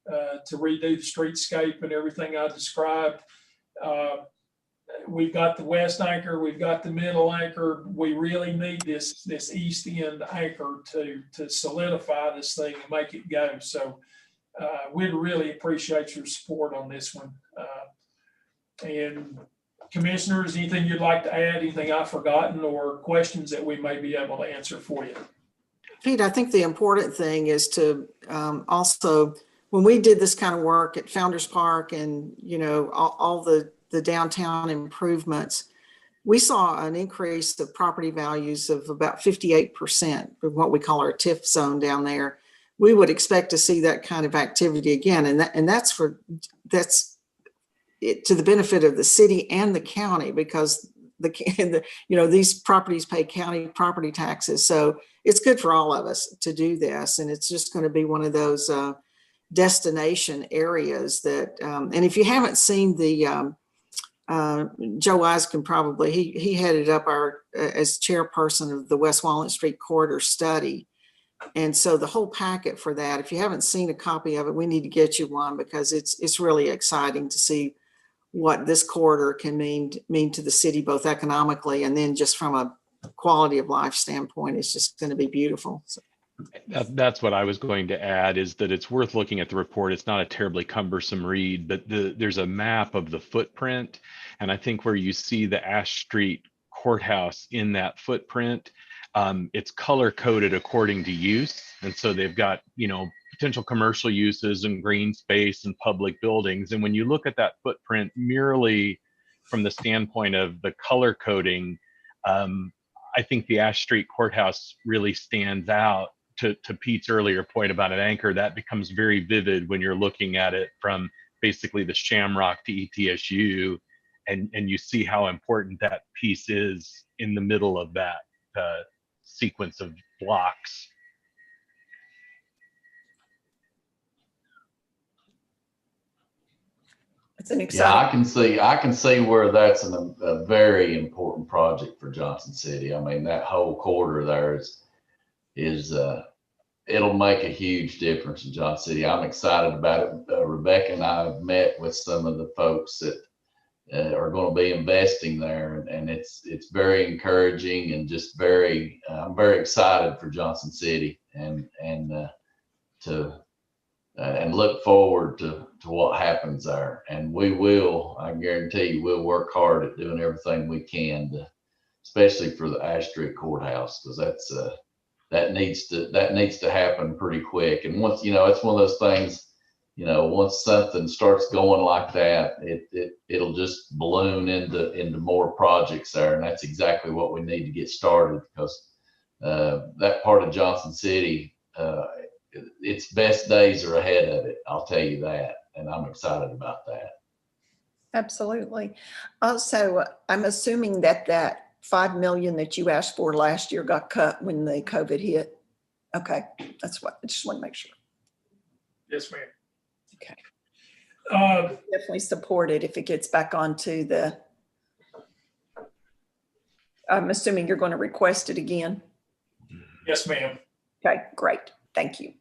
to redo the streetscape and everything I described. We've got the west anchor, we've got the middle anchor. We really need this east end anchor to solidify this thing and make it go. So we'd really appreciate your support on this one. And commissioners, anything you'd like to add, anything I've forgotten, or questions that we may be able to answer for you? Pete, I think the important thing is to also, when we did this kind of work at Founders Park and, you know, all the downtown improvements, we saw an increase of property values of about 58% of what we call our TIF zone down there. We would expect to see that kind of activity again. And that's it to the benefit of the city and the county, because these properties pay county property taxes. So it's good for all of us to do this. And it's just going to be one of those destination areas that, and if you haven't seen the, Joe Wise can probably, he headed up as chairperson of the West Walnut Street Corridor Study. And so the whole packet for that, if you haven't seen a copy of it, we need to get you one, because it's really exciting to see what this corridor can mean to the city, both economically and then just from a quality of life standpoint. It's just going to be beautiful. So. That's what I was going to add, is that it's worth looking at the report. It's not a terribly cumbersome read, but there's a map of the footprint. And I think where you see the Ash Street Courthouse in that footprint, it's color coded according to use. And so they've got, potential commercial uses and green space and public buildings. And when you look at that footprint merely from the standpoint of the color coding, I think the Ash Street Courthouse really stands out. To Pete's earlier point about an anchor, that becomes very vivid when you're looking at it from basically the Shamrock to ETSU, and you see how important that piece is in the middle of that sequence of blocks. It's an Yeah, exciting. I can see where that's a very important project for Johnson City. I mean, that whole corridor there is it'll make a huge difference in Johnson City. I'm excited about it. Rebecca and I have met with some of the folks that are going to be investing there, and it's very encouraging and just I'm very excited for Johnson City and look forward to what happens there. And we will, I guarantee you, we'll work hard at doing everything we can especially for the Ash Street Courthouse, because that needs to happen pretty quick. And once, it's one of those things, once something starts going like that, it'll just balloon into more projects there. And that's exactly what we need to get started, because that part of Johnson City, its best days are ahead of it. I'll tell you that. And I'm excited about that. Absolutely. Also, I'm assuming that 5 million that you asked for last year got cut when the COVID hit. Okay, that's what I just want to make sure. Yes, ma'am. Okay. Definitely support it if it gets back onto the. I'm assuming you're going to request it again. Yes, ma'am. Okay, great. Thank you.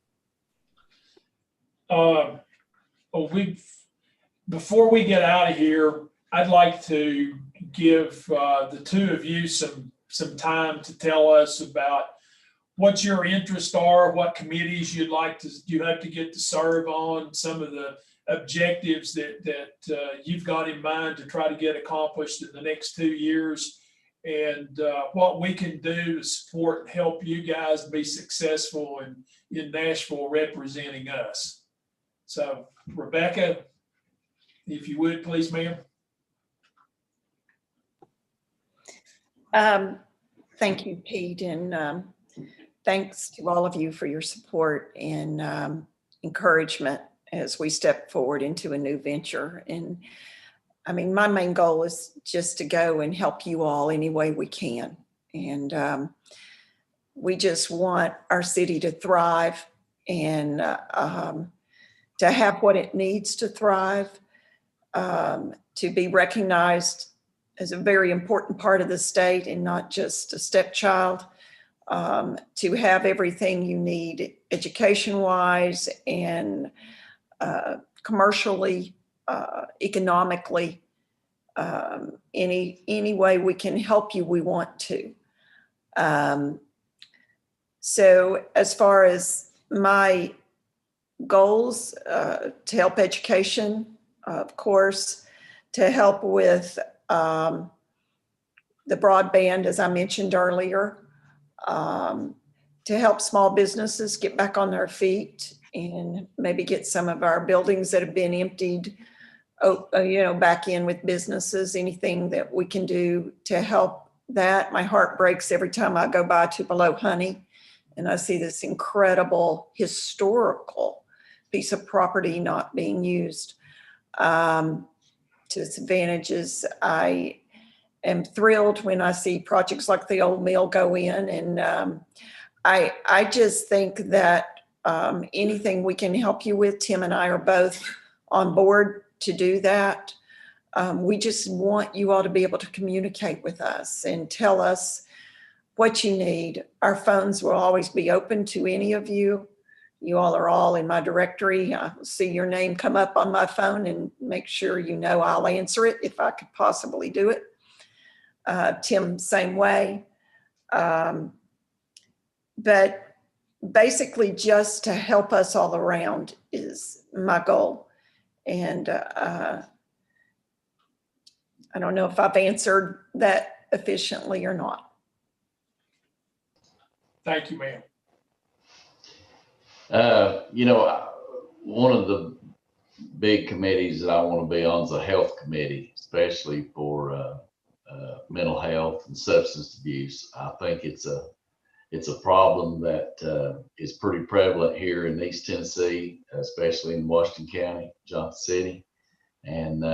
Before we get out of here, I'd like to give the two of you some time to tell us about what your interests are, what committees you hope to get to serve on, some of the objectives that you've got in mind to try to get accomplished in the next 2 years, and what we can do to support and help you guys be successful in Nashville representing us. So, Rebecca, if you would, please, ma'am. Thank you, Pete, and thanks to all of you for your support and encouragement as we step forward into a new venture. And I mean, my main goal is just to go and help you all any way we can. And we just want our city to thrive and to have what it needs to thrive, to be recognized as a very important part of the state and not just a stepchild, to have everything you need education-wise and commercially, economically, any way we can help you, we want to. So as far as my goals, to help education, of course, to help with the broadband, as I mentioned earlier, to help small businesses get back on their feet and maybe get some of our buildings that have been emptied, back in with businesses, anything that we can do to help that. My heart breaks every time I go by Tupelo Honey and I see this incredible historical piece of property not being used to its advantages. I am thrilled when I see projects like the old mill go in, and I just think that anything we can help you with, Tim and I are both on board to do that. We just want you all to be able to communicate with us and tell us what you need. Our phones will always be open to any of you. You all are all in my directory. I see your name come up on my phone and make sure you know I'll answer it if I could possibly do it. Tim, same way. But basically just to help us all around is my goal. And I don't know if I've answered that efficiently or not. Thank you, ma'am. One of the big committees that I want to be on is the health committee, especially for mental health and substance abuse. I think it's a problem that is pretty prevalent here in East Tennessee, especially in Washington County, Johnson City. And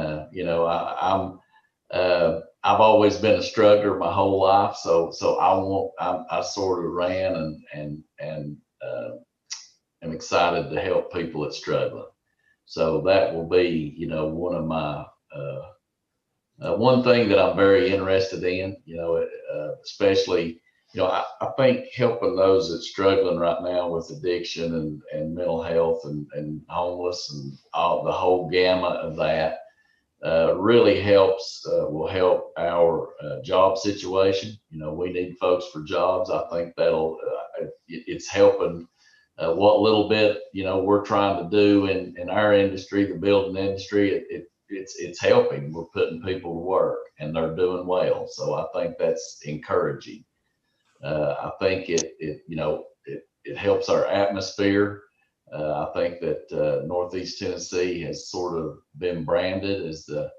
I've always been a struggler my whole life, so I sort of ran and am excited to help people that's struggling. So that will be, one of my one thing that I'm very interested in, especially, I think helping those that's struggling right now with addiction and mental health and homeless and all the whole gamut of that really will help our job situation. We need folks for jobs. I think it's helping what little bit, we're trying to do in our industry, the building industry. It's helping. We're putting people to work and they're doing well. So I think that's encouraging. I think it helps our atmosphere. I think that Northeast Tennessee has sort of been branded as the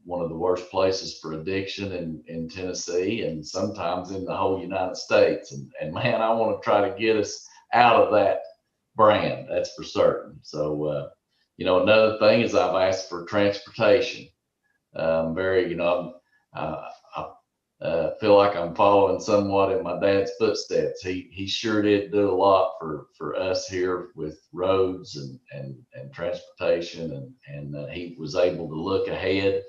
one of the worst places for addiction in Tennessee and sometimes in the whole United States. And man, I want to try to get us out of that brand. That's for certain. So, another thing is I've asked for transportation. I feel like I'm following somewhat in my dad's footsteps. He sure did do a lot for us here with roads and transportation, and he was able to look ahead.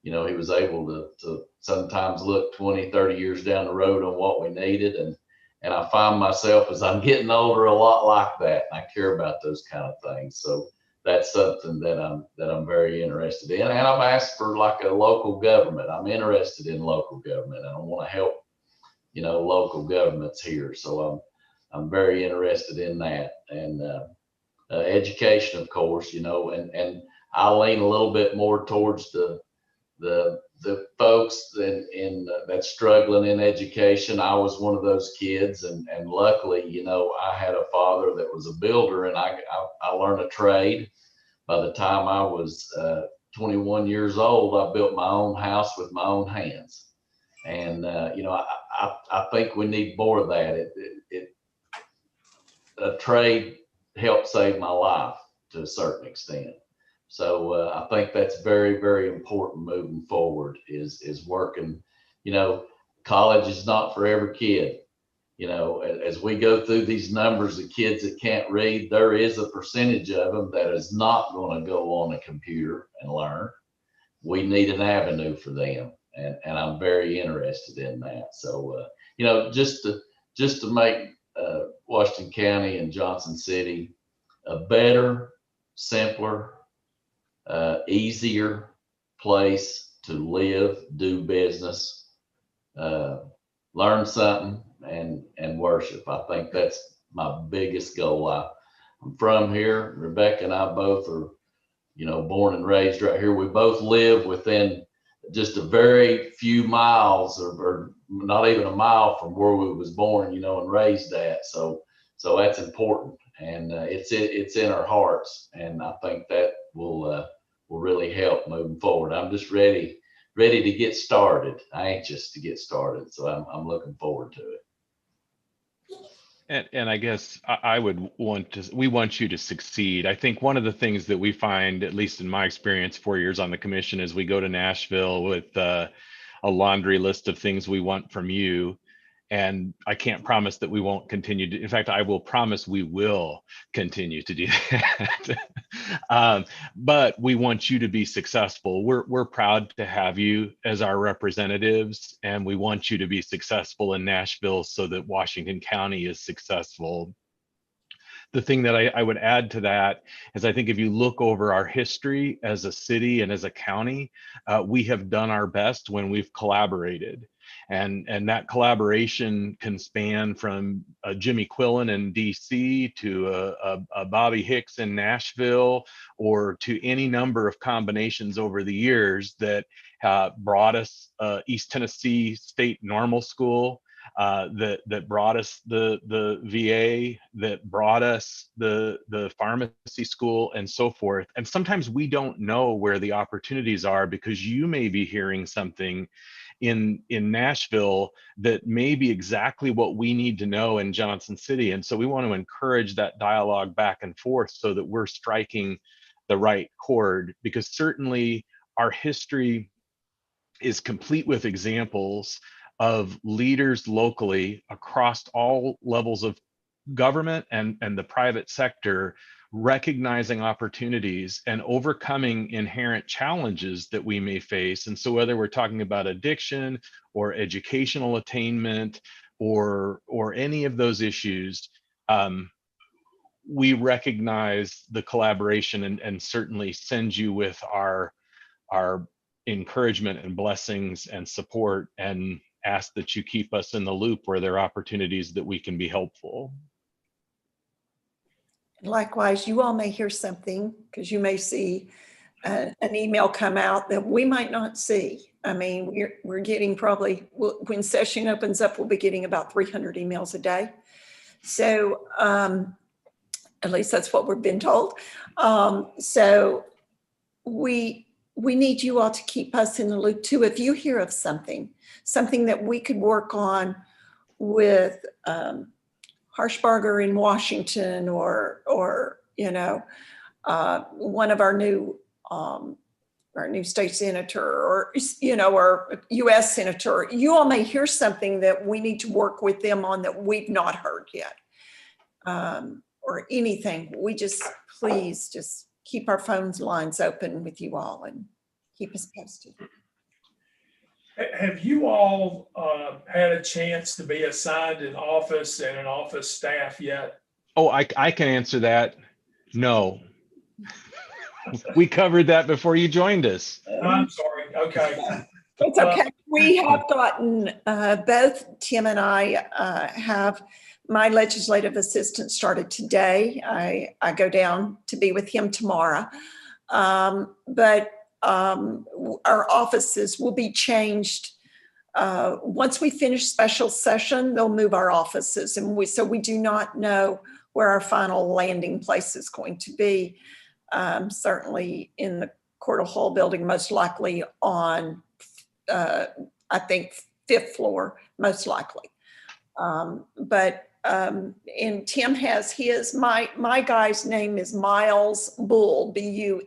He was able to sometimes look 20, 30 years down the road on what we needed. And I find myself as I'm getting older a lot like that. I care about those kind of things. So that's something that I'm very interested in. And I've asked for like a local government. I'm interested in local government. I want to help, local governments here. So I'm very interested in that. And education, of course, and I lean a little bit more towards the folks that's struggling in education. I was one of those kids, and luckily, I had a father that was a builder, and I learned a trade. By the time I was 21 years old, I built my own house with my own hands. And, I think we need more of that. A trade helped save my life to a certain extent. So I think that's very, very important moving forward is working. College is not for every kid. As we go through these numbers of kids that can't read, there is a percentage of them that is not going to go on a computer and learn. We need an avenue for them. And I'm very interested in that. So, just to make Washington County and Johnson City a better, simpler, easier place to live, do business, learn something, and worship. I think that's my biggest goal. I'm from here. Rebecca and I both are, born and raised right here. We both live within just a very few miles or not even a mile from where we was born, and raised at. So that's important. And it's in our hearts. And I think that will really help moving forward. I'm just ready to get started, anxious to get started. So I'm looking forward to it. And I guess we want you to succeed. I think one of the things that we find, at least in my experience, 4 years on the commission, is we go to Nashville with a laundry list of things we want from you. And I can't promise that we won't continue to, in fact, I will promise we will continue to do that. But we want you to be successful. We're proud to have you as our representatives, and we want you to be successful in Nashville so that Washington County is successful. The thing that I would add to that is I think if you look over our history as a city and as a county, we have done our best when we've collaborated. And that collaboration can span from Jimmy Quillen in DC to a Bobby Hicks in Nashville, or to any number of combinations over the years that brought us East Tennessee State Normal School, that brought us the VA, that brought us the pharmacy school, and so forth. And sometimes we don't know where the opportunities are because you may be hearing something in Nashville that may be exactly what we need to know in Johnson City. And so we want to encourage that dialogue back and forth so that we're striking the right chord, because certainly our history is complete with examples of leaders locally across all levels of government and the private sector recognizing opportunities and overcoming inherent challenges that we may face. And so whether we're talking about addiction or educational attainment or any of those issues, we recognize the collaboration and certainly send you with our encouragement and blessings and support, and ask that you keep us in the loop where there are opportunities that we can be helpful. Likewise, you all may hear something because you may see an email come out that we might not see. I mean, we're getting probably, when session opens up, we'll be getting about 300 emails a day. So at least that's what we've been told. So we need you all to keep us in the loop too. If you hear of something that we could work on with Harshbarger in Washington, or one of our new state senator, or or U.S. senator, you all may hear something that we need to work with them on that we've not heard yet, or anything. We please just keep our phones lines open with you all and keep us posted. Have you all had a chance to be assigned an office and an office staff yet? Oh, I can answer that. No. We covered that before you joined us. I'm sorry. Okay. It's okay. We have gotten, both Tim and I have, my legislative assistant started today. I go down to be with him tomorrow. But our offices will be changed. Once we finish special session, they'll move our offices. And so we do not know where our final landing place is going to be. Certainly in the Court Hall building, most likely on, I think, fifth floor, most likely. And Tim has his, my guy's name is Miles Bull, Buelle.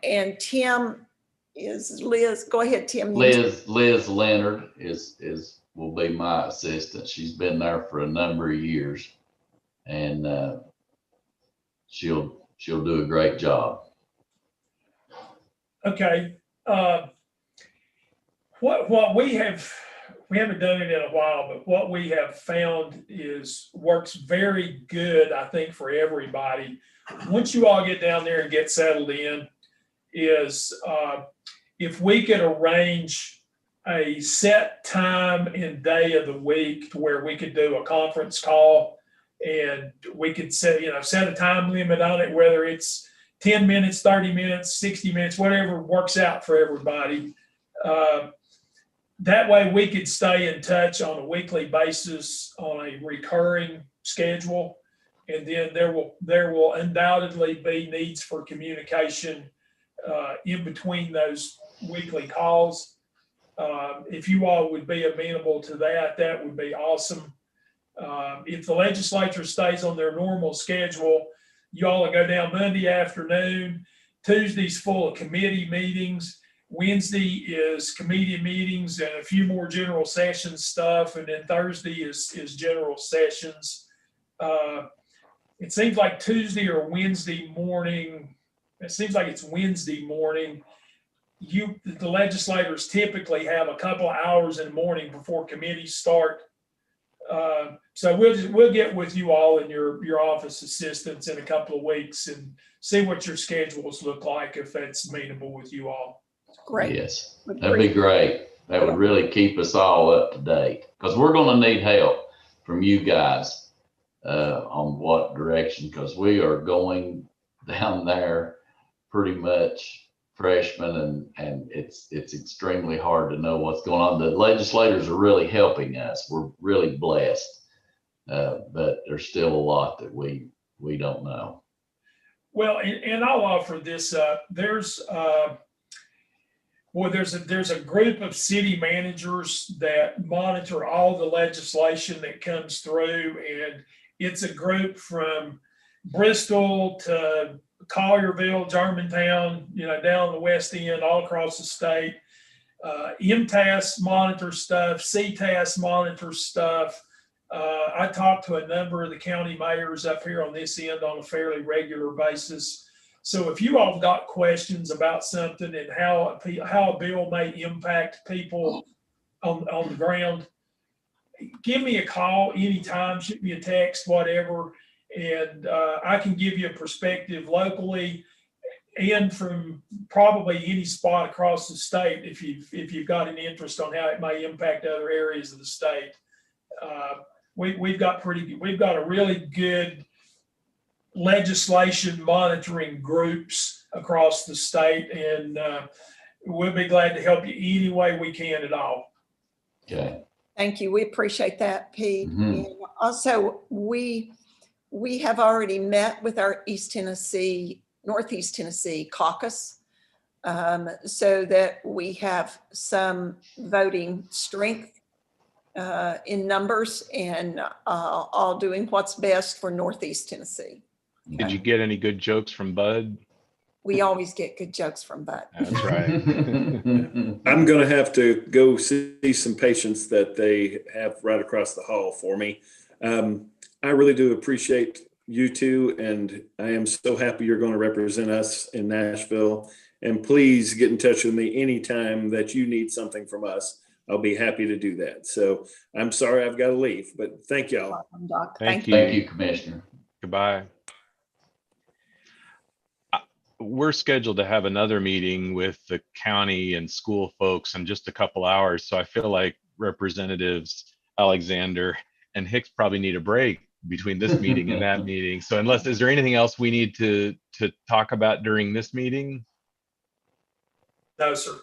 And Tim is Liz. Go ahead, Tim. Liz Leonard will be my assistant. She's been there for a number of years, and she'll do a great job. Okay. What we haven't done it in a while, but what we have found works very good, I think, for everybody. Once you all get down there and get settled in, is if we could arrange a set time and day of the week to where we could do a conference call, and we could set a time limit on it, whether it's 10 minutes, 30 minutes, 60 minutes, whatever works out for everybody. That way we could stay in touch on a weekly basis on a recurring schedule. And then there will undoubtedly be needs for communication in between those weekly calls. If you all would be amenable to that, that would be awesome. If the legislature stays on their normal schedule, you all will go down Monday afternoon. Tuesday's full of committee meetings. Wednesday is committee meetings and a few more general sessions stuff. And then Thursday is general sessions. It seems like Tuesday or Wednesday morning. It seems like it's Wednesday morning. The legislators typically have a couple of hours in the morning before committees start. So we'll get with you all and your office assistants in a couple of weeks and see what your schedules look like, if that's amenable with you all. Great. Yes, that'd be great. That would really keep us all up to date, because we're going to need help from you guys on what direction, because we are going down there pretty much freshmen, and it's extremely hard to know what's going on. The legislators are really helping us. We're really blessed, but there's still a lot that we don't know. Well, and I'll offer this up. There's a group of city managers that monitor all the legislation that comes through, and it's a group from Bristol to Collierville, Germantown, down the West End, all across the state. MTAS monitors stuff, CTAS monitors stuff. I talk to a number of the county mayors up here on this end on a fairly regular basis. So if you all have got questions about something and how a bill may impact people on the ground, give me a call anytime, shoot me a text, whatever, and I can give you a perspective locally and from probably any spot across the state if you've got an interest on how it may impact other areas of the state. We've got a really good legislation monitoring groups across the state, and we'll be glad to help you any way we can at all. Okay. Thank you. We appreciate that, Pete. Mm-hmm. And also, we have already met with our Northeast Tennessee caucus, so that we have some voting strength in numbers, and all doing what's best for Northeast Tennessee. Did you get any good jokes from Bud? We always get good jokes from Bud. That's right. I'm going to have to go see some patients that they have right across the hall for me. I really do appreciate you two, and I am so happy you're going to represent us in Nashville. And please get in touch with me anytime that you need something from us. I'll be happy to do that. So I'm sorry I've got to leave, but thank y'all. Welcome, Doc. Thank Thank you, Commissioner. Goodbye. We're scheduled to have another meeting with the county and school folks in just a couple hours. So I feel like Representatives Alexander and Hicks probably need a break between this meeting and that meeting. So is there anything else we need to talk about during this meeting? No, sir.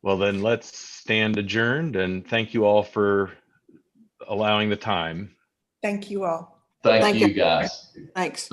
Well, then let's stand adjourned, and thank you all for allowing the time. Thank you all. Thank Thank you, you. guys. Thanks.